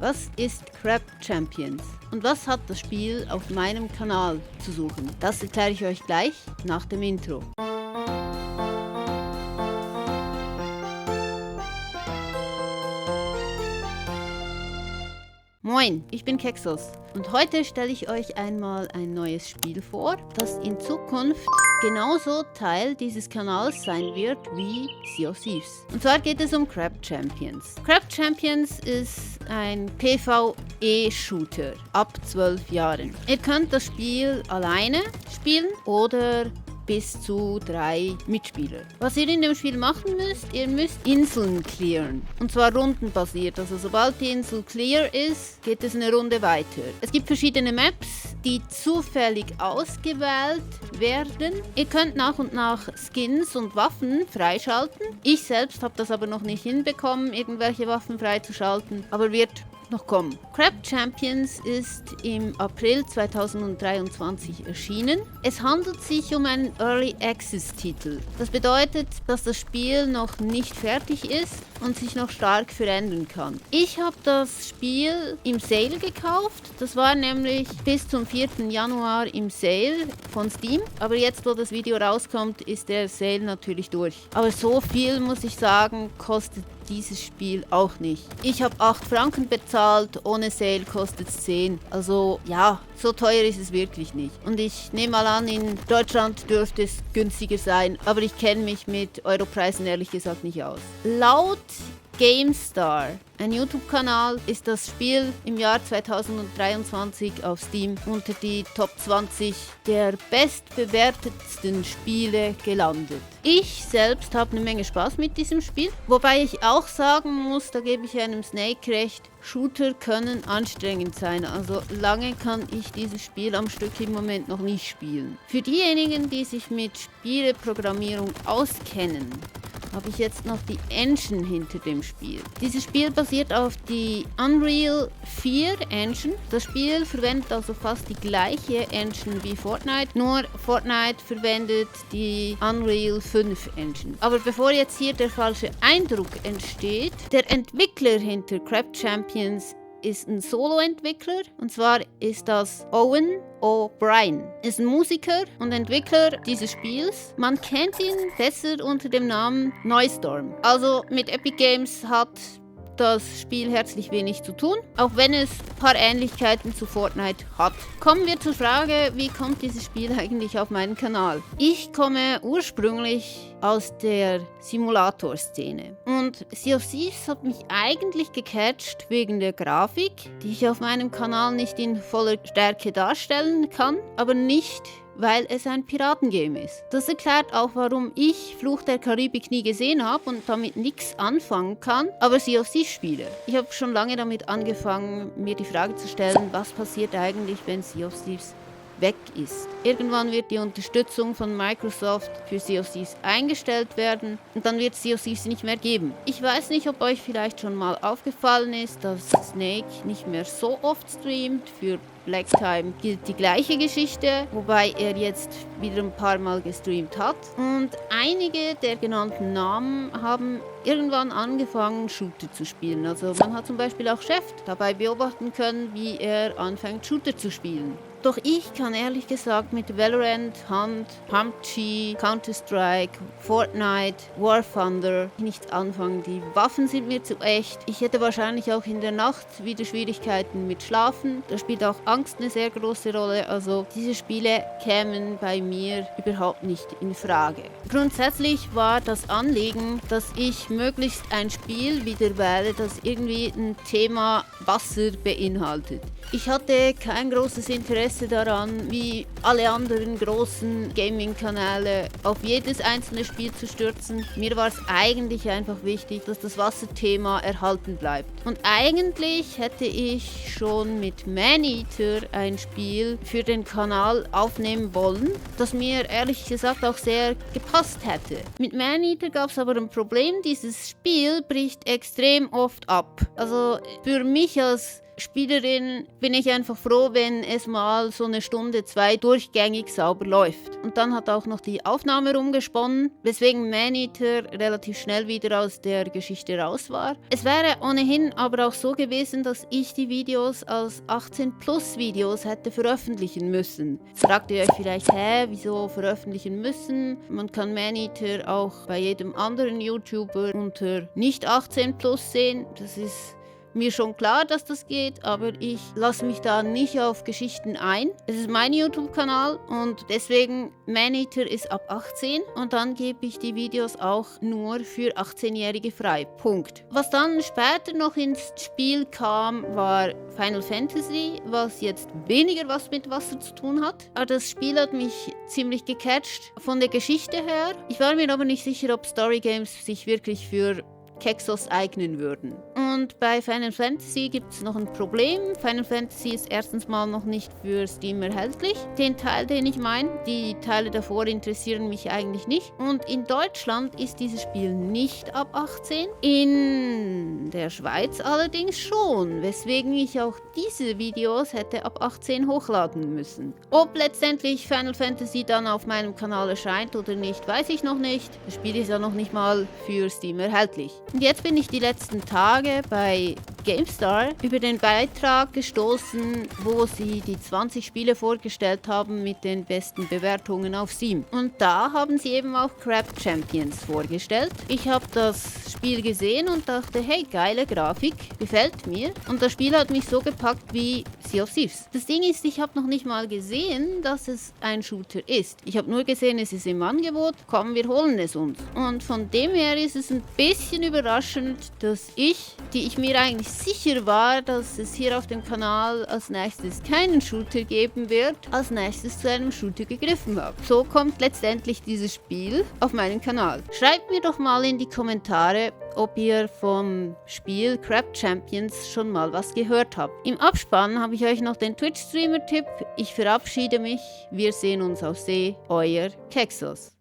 Was ist Crab Champions? Und was hat das Spiel auf meinem Kanal zu suchen? Das erkläre ich euch gleich nach dem Intro. Moin, ich bin Kexos und heute stelle ich euch einmal ein neues Spiel vor, das in Zukunft genauso Teil dieses Kanals sein wird wie Sea of Thieves. Und zwar geht es um Crab Champions. Crab Champions ist ein PvE-Shooter ab 12 Jahren. Ihr könnt das Spiel alleine spielen oder bis zu 3 Mitspieler. Was ihr in dem Spiel machen müsst, ihr müsst Inseln clearen. Und zwar rundenbasiert. Also sobald die Insel clear ist, geht es eine Runde weiter. Es gibt verschiedene Maps, die zufällig ausgewählt werden. Ihr könnt nach und nach Skins und Waffen freischalten. Ich selbst habe das aber noch nicht hinbekommen, irgendwelche Waffen freizuschalten. Aber wird noch kommen. Crab Champions ist im April 2023 erschienen. Es handelt sich um einen Early Access Titel. Das bedeutet, dass das Spiel noch nicht fertig ist und sich noch stark verändern kann. Ich habe das Spiel im Sale gekauft. Das war nämlich bis zum 4. Januar im Sale von Steam. Aber jetzt, wo das Video rauskommt, ist der Sale natürlich durch. Aber so viel, muss ich sagen, kostet dieses Spiel auch nicht. Ich habe 8 Franken bezahlt, ohne Sale kostet es 10. Also ja, so teuer ist es wirklich nicht. Und ich nehme mal an, in Deutschland dürfte es günstiger sein, aber ich kenne mich mit Europreisen ehrlich gesagt nicht aus. Laut GameStar, ein YouTube-Kanal, ist das Spiel im Jahr 2023 auf Steam unter die Top 20 der bestbewertetsten Spiele gelandet. Ich selbst habe eine Menge Spaß mit diesem Spiel, wobei ich auch sagen muss, da gebe ich einem Snake recht, Shooter können anstrengend sein, also lange kann ich dieses Spiel am Stück im Moment noch nicht spielen. Für diejenigen, die sich mit Spieleprogrammierung auskennen, habe ich jetzt noch die Engine hinter dem Spiel. Dieses Spiel basiert auf die Unreal 4 Engine. Das Spiel verwendet also fast die gleiche Engine wie Fortnite, nur Fortnite verwendet die Unreal 5 Engine. Aber bevor jetzt hier der falsche Eindruck entsteht, der Entwickler hinter Crab Champions ist ein Solo-Entwickler, und zwar ist das Owen O'Brien. Ist ein Musiker und Entwickler dieses Spiels. Man kennt ihn besser unter dem Namen Neustorm. Also mit Epic Games hat das Spiel herzlich wenig zu tun, auch wenn es ein paar Ähnlichkeiten zu Fortnite hat. Kommen wir zur Frage, wie kommt dieses Spiel eigentlich auf meinen Kanal? Ich komme ursprünglich aus der Simulator-Szene und Sea of Thieves hat mich eigentlich gecatcht wegen der Grafik, die ich auf meinem Kanal nicht in voller Stärke darstellen kann, aber nicht weil es ein Piratengame ist. Das erklärt auch, warum ich Fluch der Karibik nie gesehen habe und damit nichts anfangen kann, aber Sea of Thieves spiele. Ich habe schon lange damit angefangen, mir die Frage zu stellen, was passiert eigentlich, wenn Sea of Thieves weg ist. Irgendwann wird die Unterstützung von Microsoft für Sea of Thieves eingestellt werden und dann wird Sea of Thieves nicht mehr geben. Ich weiß nicht, ob euch vielleicht schon mal aufgefallen ist, dass Snake nicht mehr so oft streamt. Für Black Time gilt die gleiche Geschichte, wobei er jetzt wieder ein paar Mal gestreamt hat. Und einige der genannten Namen haben irgendwann angefangen, Shooter zu spielen. Also man hat zum Beispiel auch Chef dabei beobachten können, wie er anfängt, Shooter zu spielen. Doch ich kann ehrlich gesagt mit Valorant, Hunt, PUBG, Counter-Strike, Fortnite, War Thunder nichts anfangen. Die Waffen sind mir zu echt. Ich hätte wahrscheinlich auch in der Nacht wieder Schwierigkeiten mit Schlafen. Da spielt auch Angst eine sehr große Rolle. Also diese Spiele kämen bei mir überhaupt nicht in Frage. Grundsätzlich war das Anliegen, dass ich möglichst ein Spiel wieder wähle, das irgendwie ein Thema Wasser beinhaltet. Ich hatte kein großes Interesse daran, wie alle anderen großen Gaming-Kanäle auf jedes einzelne Spiel zu stürzen. Mir war es eigentlich einfach wichtig, dass das Wasserthema erhalten bleibt. Und eigentlich hätte ich schon mit Maneater ein Spiel für den Kanal aufnehmen wollen, das mir ehrlich gesagt auch sehr gepasst hätte. Mit Maneater gab es aber ein Problem, dieses Spiel bricht extrem oft ab. Also für mich als Spielerin bin ich einfach froh, wenn es mal so eine Stunde, 2 durchgängig sauber läuft. Und dann hat auch noch die Aufnahme rumgesponnen, weswegen Maneater relativ schnell wieder aus der Geschichte raus war. Es wäre ohnehin aber auch so gewesen, dass ich die Videos als 18+ Videos hätte veröffentlichen müssen. Jetzt fragt ihr euch vielleicht, wieso veröffentlichen müssen? Man kann Maneater auch bei jedem anderen YouTuber unter nicht 18+ sehen. Das ist mir schon klar, dass das geht, aber ich lasse mich da nicht auf Geschichten ein. Es ist mein YouTube-Kanal und deswegen Maneater ist ab 18 und dann gebe ich die Videos auch nur für 18-Jährige frei. Punkt. Was dann später noch ins Spiel kam, war Final Fantasy, was jetzt weniger was mit Wasser zu tun hat. Aber das Spiel hat mich ziemlich gecatcht von der Geschichte her. Ich war mir aber nicht sicher, ob Story Games sich wirklich für Kexos eignen würden. Und bei Final Fantasy gibt es noch ein Problem. Final Fantasy ist erstens mal noch nicht für Steam erhältlich. Den Teil, den ich meine, die Teile davor interessieren mich eigentlich nicht. Und in Deutschland ist dieses Spiel nicht ab 18. In der Schweiz allerdings schon, weswegen ich auch diese Videos hätte ab 18 hochladen müssen. Ob letztendlich Final Fantasy dann auf meinem Kanal erscheint oder nicht, weiß ich noch nicht. Das Spiel ist ja noch nicht mal für Steam erhältlich. Und jetzt bin ich die letzten Tage bei GameStar über den Beitrag gestoßen, wo sie die 20 Spiele vorgestellt haben mit den besten Bewertungen auf Steam. Und da haben sie eben auch Crab Champions vorgestellt. Ich habe das Spiel gesehen und dachte, hey, geile Grafik, gefällt mir. Und das Spiel hat mich so gepackt wie Sea of Thieves. Das Ding ist, ich habe noch nicht mal gesehen, dass es ein Shooter ist. Ich habe nur gesehen, es ist im Angebot, komm, wir holen es uns. Und von dem her ist es ein bisschen überraschend, dass die ich mir eigentlich sicher war, dass es hier auf dem Kanal als nächstes keinen Shooter geben wird, als nächstes zu einem Shooter gegriffen habe. So kommt letztendlich dieses Spiel auf meinen Kanal. Schreibt mir doch mal in die Kommentare, ob ihr vom Spiel Crab Champions schon mal was gehört habt. Im Abspann habe ich euch noch den Twitch-Streamer-Tipp. Ich verabschiede mich. Wir sehen uns auf See. Euer Kexos.